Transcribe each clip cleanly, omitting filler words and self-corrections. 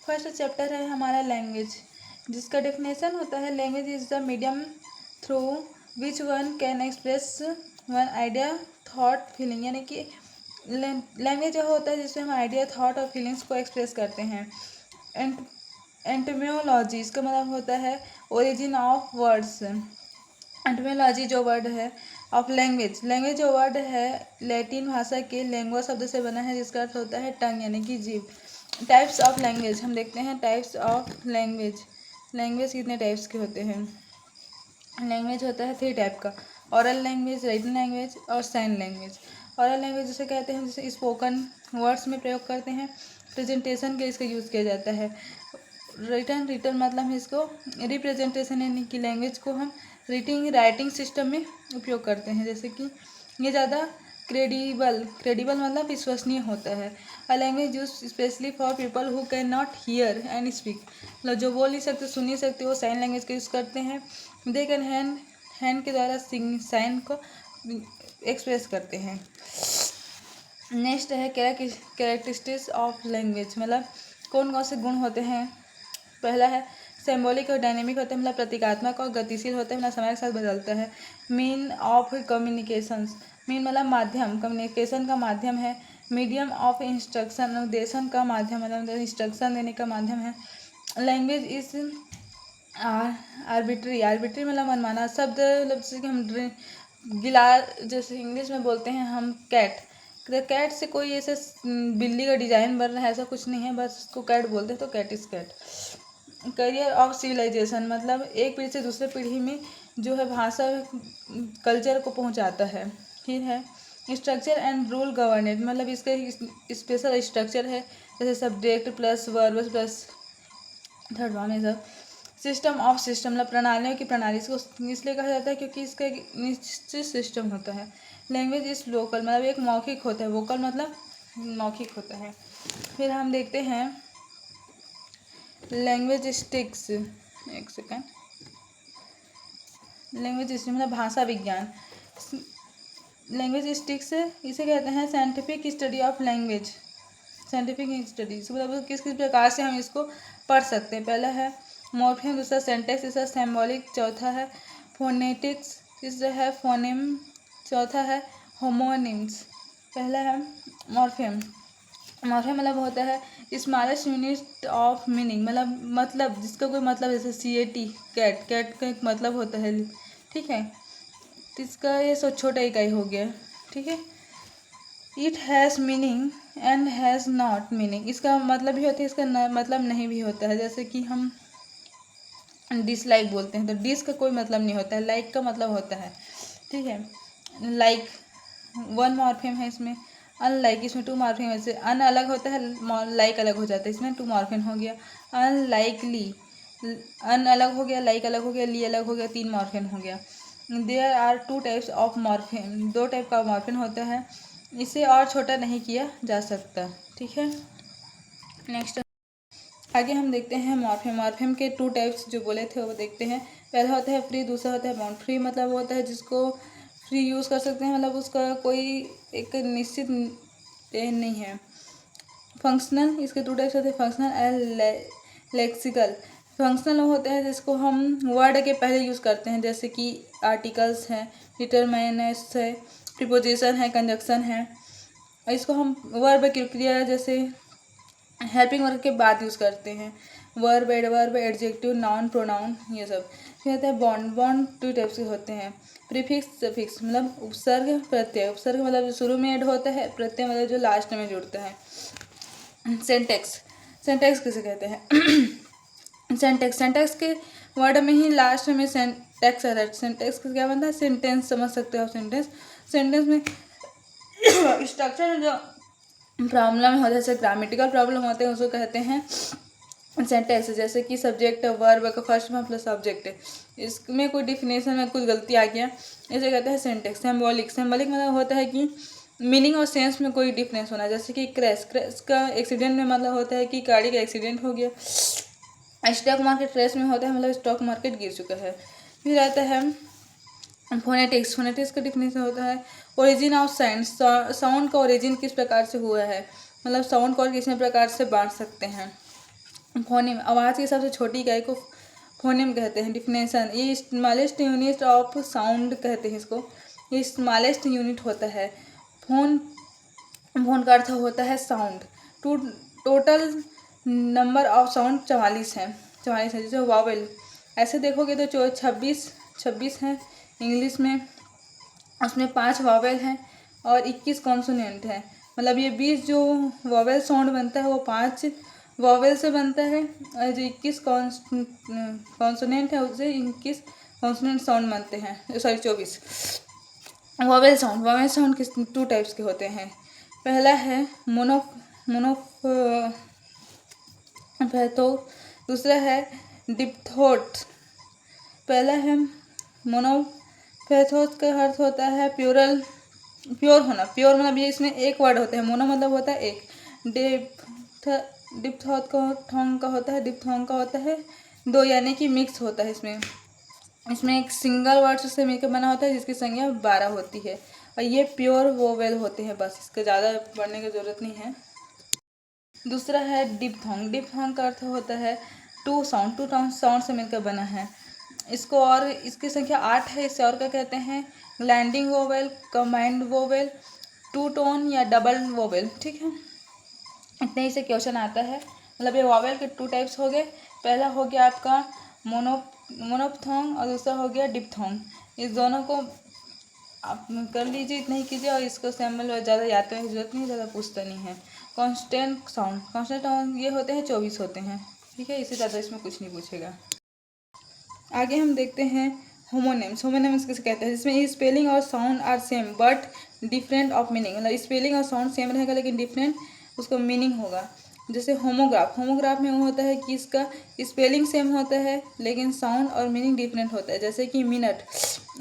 First chapter है हमारा language, जिसका डेफिनेशन होता है language is the medium through which one can express one idea thought feeling, यानी कि लैंग्वेज जो होता है जिसमें हम आइडिया थॉट और फीलिंग्स को एक्सप्रेस करते हैं। एंड एंटोमियोलॉजी इसका मतलब होता है ओरिजिन ऑफ वर्ड्स। एंटोमियोलॉजी जो वर्ड है ऑफ लैंग्वेज, लैंग्वेज जो वर्ड है लैटिन भाषा के लैंग्वा शब्द से बना है जिसका अर्थ होता है टंग यानी कि जीभ। टाइप्स ऑफ लैंग्वेज हम देखते हैं, टाइप्स ऑफ लैंग्वेज, लैंग्वेज कितने टाइप्स के होते हैं। लैंग्वेज होता है 3 टाइप का, ओरल लैंग्वेज, रिटन लैंग्वेज और साइन लैंग्वेज। ओरल लैंग्वेज जिसे कहते हैं जिसे स्पोकन वर्ड्स में प्रयोग करते हैं, प्रेजेंटेशन के इसका यूज़ किया जाता है। रिटन मतलब इसको रिप्रेजेंटेशन यानी कि लैंग्वेज को हम राइटिंग सिस्टम में उपयोग करते हैं, जैसे कि ये ज़्यादा क्रेडिबल मतलब विश्वसनीय होता है। A language use specially for people who can not here and speak, मतलब जो बोल नहीं सकते सुन नहीं सकते वो साइन लैंग्वेज का यूज़ करते हैं। दे कैन हैंड के द्वारा साइन को एक्सप्रेस करते हैं। नेक्स्ट है कैरेक्टरिस्टिक्स ऑफ लैंग्वेज, मतलब कौन कौन से गुण होते हैं। पहला है सिंबॉलिक और डायनेमिक होता है, मतलब प्रतीकात्मक और गतिशील होता है, मतलब समय के साथ बदलता है। मीन ऑफ कम्युनिकेशंस, मीन मतलब माध्यम, कम्युनिकेशन का माध्यम है। मीडियम ऑफ इंस्ट्रक्शन, निर्देशन का माध्यम मतलब इंस्ट्रक्शन देने का माध्यम है। लैंग्वेज इज आर्बिट्री मतलब मनमाना शब्द, मतलब जैसे कि हम जैसे इंग्लिश में बोलते हैं हम कैट, कैट से कोई ऐसे बिल्ली का डिजाइन बन रहा है ऐसा कुछ नहीं है, बस उसको कैट बोलते हैं तो cat is cat. Carrier of civilisation मतलब एक पीढ़ी से दूसरे पीढ़ी में जो है भाषा कल्चर को पहुंचाता है। फिर है स्ट्रक्चर एंड रूल गवर्नेंस, मतलब इसका स्पेशल स्ट्रक्चर है, जैसे subject plus verb plus third one है सब। सिस्टम ऑफ सिस्टम मतलब प्रणालियों की प्रणाली, इसको इसलिए कहा जाता है क्योंकि इसका एक निश्चित सिस्टम होता है। लैंग्वेज इज लोकल मतलब एक मौखिक होता है, वोकल मतलब मौखिक होता है। फिर हम देखते हैं लैंग्वेजिस्टिक्स, एक सेकेंड, लैंग्वेजिस्टिक्स मतलब भाषा विज्ञान। लैंग्वेजिस्टिक्स इसे कहते हैं scientific study of language, scientific studies मतलब किस किस प्रकार से हम इसको पढ़ सकते हैं। पहला है मॉर्फेम, दूसरा सेंटेक्स, तीसरा सिंबॉलिक, चौथा है फोनेटिक्स, तीसरा है फोनेम, चौथा है होमोनिम्स। पहला है मॉर्फेम, मॉर्फेम मतलब होता है स्मॉलेस्ट यूनिट ऑफ मीनिंग, मतलब जिसका कोई मतलब, जैसे CAT कैट, कैट का एक मतलब होता है, ठीक है, तो इसका ये छोटा इकाई हो गया, ठीक है। It has meaning and has not meaning, इसका मतलब भी होता है, इसका मतलब नहीं भी होता है, जैसे कि हम डिसलाइक बोलते हैं तो डिस का कोई मतलब नहीं होता है, लाइक का मतलब होता है, ठीक है। लाइक 1 मॉर्फेम है इसमें। अनलाइक इसमें 2 मॉर्फेम है, जैसे अन अलग होता है, लाइक अलग हो जाता है, इसमें 2 मॉर्फेम हो गया। अनलाइकली, अन अलग हो गया, लाइक अलग हो गया, ली अलग हो गया, 3 मॉर्फेम हो गया। There are 2 types of morpheme, 2 type का मॉर्फेम होता है, इसे और छोटा नहीं किया जा सकता, ठीक है। नेक्स्ट आगे हम देखते हैं मॉर्फेम, मॉर्फेम के 2 टाइप्स जो बोले थे वो देखते हैं। पहला होता है फ्री, दूसरा होता है बाउंड। फ्री मतलब वो होता है जिसको फ्री यूज़ कर सकते हैं, मतलब उसका कोई एक निश्चित नहीं है। फंक्शनल, इसके 2 टाइप्स होते हैं, फंक्शनल एंड लेक्सिकल। फंक्शनल होता है जिसको हम वर्ड के पहले यूज़ करते हैं, जैसे कि आर्टिकल्स हैं, डिटरमिनर्स है, प्रीपोजिशन है, कंजक्शन है। इसको हम वर्ब की क्रिया जैसे हेल्पिंग वर्ब के बाद यूज़ करते हैं, verb, adverb, adjective, noun, pronoun, ये सब। फिर होता है बॉन्ड, बॉन्ड 2 टाइप्स के होते हैं, प्रीफिक्स, सफिक्स, मतलब उपसर्ग प्रत्यय, उपसर्ग मतलब जो शुरू में ऐड होता है, प्रत्यय मतलब जो लास्ट में जुड़ता है। सेंटेक्स, सेंटेक्स किसे कहते हैं सेंटेक्स, सेंटेक्स के वर्ड में ही लास्ट में सेंटेक्स आता है। सेंटेक्स का क्या बनता है, सेंटेंस समझ सकते हो आप। सेंटेंस, सेंटेंस में स्ट्रक्चर में जो प्रॉब्लम होता है, जैसे ग्रामेटिकल प्रॉब्लम होते हैं उसको कहते हैं सेंटेंस। जैसे कि सब्जेक्ट वर्ब का फर्स्ट में प्लस ऑब्जेक्ट है, इसमें कोई डिफिनेशन में कुछ गलती आ गया, इसे कहते हैं सेंटेक्स। सिंबॉलिक, सिंबॉलिक मतलब होता है कि मीनिंग और सेंस में कोई डिफरेंस होना, जैसे कि क्रैश, क्रैश का एक्सीडेंट में मतलब होता है कि गाड़ी का एक्सीडेंट हो गया। स्टॉक मार्केट क्रैश में होता है मतलब स्टॉक मार्केट गिर चुका है। फिर आता है फोनेटिक्स, फोनेटिक्स का डिफिनेशन होता है ओरिजिन ऑफ साउंड, साउंड का ओरिजिन किस प्रकार से हुआ है, मतलब साउंड को और किस प्रकार से बांट सकते हैं। फोनेम, आवाज़ की सबसे छोटी इकाई को फोनेम कहते हैं। डिफिनेशन, ये स्मॉलेस्ट यूनिट ऑफ साउंड कहते हैं इसको। ये स्मॉलेस्ट यूनिट होता है। फोन, फोन का अर्थ होता है sound. Total number of sound 44 है। 44 है। जैसे वावेल, ऐसे देखोगे तो 26 हैं इंग्लिश में, उसमें 5 वावेल हैं और 21 कॉन्सोनेंट है। मतलब ये 20 जो वावेल साउंड बनता है वो 5 वावेल से बनता है, और जो 21 कॉन्सोनेंट है उससे 21 कॉन्सोनेंट साउंड बनते हैं। Sorry 24 Wavell sound. Wavell sound किस 2 टाइप्स के होते हैं। पहला है मोनोफैथो, दूसरा है डिप्थोट। पहला है मोनोफैथोस का अर्थ होता है प्योर होना। प्योर मतलब ये इसमें एक वर्ड होता है। मोनो मतलब होता है एक। डिप्थोंग का होता है 2, यानी कि मिक्स होता है इसमें एक सिंगल वर्ड से मिलकर बना होता है जिसकी संख्या 12 होती है। और ये प्योर वोवेल होते हैं, बस इसके ज़्यादा पढ़ने की ज़रूरत नहीं है। दूसरा है डिप्थोंग। डिप्थोंग का अर्थ होता है 2 साउंड से मिलकर बना है। इसको और इसकी संख्या 8 है। इसे और क्या कहते हैं, ग्लैंडिंग वोवेल, कंबाइंड वोवेल, 2 टोन या डबल वोवेल। ठीक है, इतने ही से क्वेश्चन आता है। मतलब ये वोवेल के 2 टाइप्स हो गए। पहला हो गया आपका मोनोप्थोंग और दूसरा हो गया डिप्थोंग। इस दोनों को आप कर लीजिए, इतना ही कीजिए, और इसको सैम्पल ज़्यादा याद करने की जरूरत नहीं, ज़्यादा पूछता नहीं है। कांस्टेंट साउंड ये होते हैं 24 होते हैं। ठीक है, इससे ज़्यादा इसमें कुछ नहीं पूछेगा। आगे हम देखते हैं होमोनिम्स। होमोनिम्स किसे कहते हैं, जिसमें स्पेलिंग और sound are same but different of meaning. मतलब स्पेलिंग और साउंड सेम रहेगा लेकिन डिफरेंट उसका मीनिंग होगा। जैसे होमोग्राफ में वो होता है कि इसका स्पेलिंग सेम होता है लेकिन साउंड और मीनिंग डिफरेंट होता है। जैसे कि मिनट,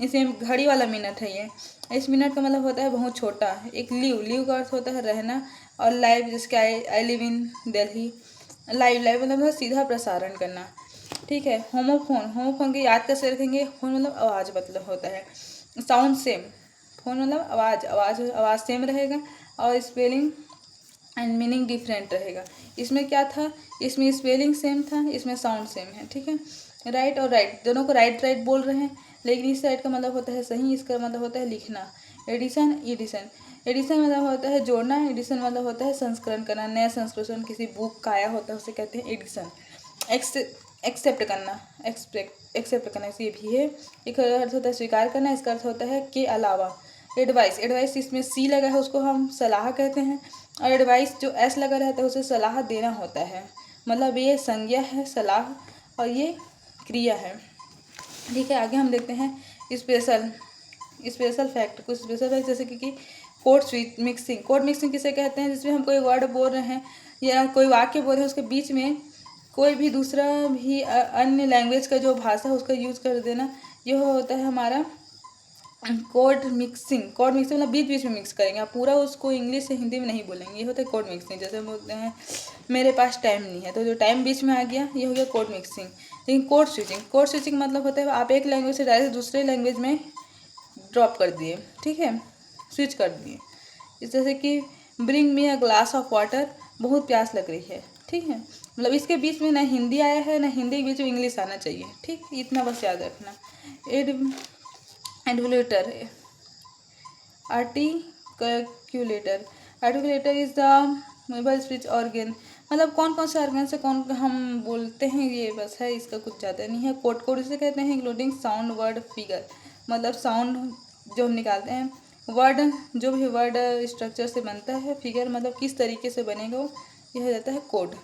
इसे घड़ी वाला मिनट है ये। इस मिनट का मतलब होता है बहुत छोटा। एक लीव का अर्थ होता है रहना, और लाइव, जिसके I live in Delhi. Live मतलब सीधा प्रसारण करना। ठीक है। होमोफोन के याद कैसे रखेंगे, फोन मतलब आवाज़ मतलब होता है। साउंड सेम, फोन मतलब आवाज़ सेम रहेगा और स्पेलिंग एंड मीनिंग डिफरेंट रहेगा। इसमें क्या था, इसमें स्पेलिंग सेम था, इसमें साउंड सेम है। ठीक है। राइट और राइट दोनों को राइट बोल रहे हैं, लेकिन इस राइट का मतलब होता है सही, इसका मतलब होता है लिखना। एडिशन मतलब होता है जोड़ना। एडिशन मतलब होता है संस्करण करना, नया संस्करण किसी बुक का आया होता है उसे कहते हैं एडिशन। एक्सेप्ट करना ये भी है। एक अर्थ होता है स्वीकार करना, इसका अर्थ होता है के अलावा। एडवाइस इसमें सी लगा है उसको हम सलाह कहते हैं, और एडवाइस जो एस लगा रहता है उसे सलाह देना होता है। मतलब ये संज्ञा है सलाह, और ये क्रिया है। ठीक है। आगे हम देखते हैं स्पेशल फैक्ट। कुछ स्पेशल फैक्ट जैसे कि कोड मिक्सिंग किसे कहते हैं, जिसमें हम कोई वर्ड बोल रहे हैं या कोई वाक्य बोल रहे हैं, उसके बीच में कोई भी दूसरा भी अन्य लैंग्वेज का जो भाषा है उसका यूज कर देना, यह होता है हमारा कोड मिक्सिंग। मतलब बीच में मिक्स करेंगे, आप पूरा उसको इंग्लिश से हिंदी में नहीं बोलेंगे, ये होता है कोड मिक्सिंग। जैसे हम बोलते हैं मेरे पास टाइम नहीं है, तो जो टाइम बीच में आ गया ये हो गया कोड मिक्सिंग। लेकिन कोड स्विचिंग मतलब होता है आप एक लैंग्वेज से डायरेक्ट दूसरे लैंग्वेज में ड्रॉप कर दिए। ठीक है, स्विच कर दिए। जैसे कि bring me a glass of water, बहुत प्यास लग रही है। ठीक है, मतलब इसके बीच में ना हिंदी आया है ना हिंदी के बीच में इंग्लिश आना चाहिए। ठीक, इतना बस याद रखना। Articulator is the mobile speech organ. मतलब कौन से ऑर्गन से कौन हम बोलते हैं, ये बस है, इसका कुछ ज़्यादा नहीं है। कोड इसे कहते हैं इंक्लूडिंग साउंड वर्ड फिगर। मतलब साउंड जो हम निकालते हैं, वर्ड जो भी वर्ड स्ट्रक्चर से बनता है, फिगर मतलब किस तरीके से बनेगा वो, यह हो जाता है कोड।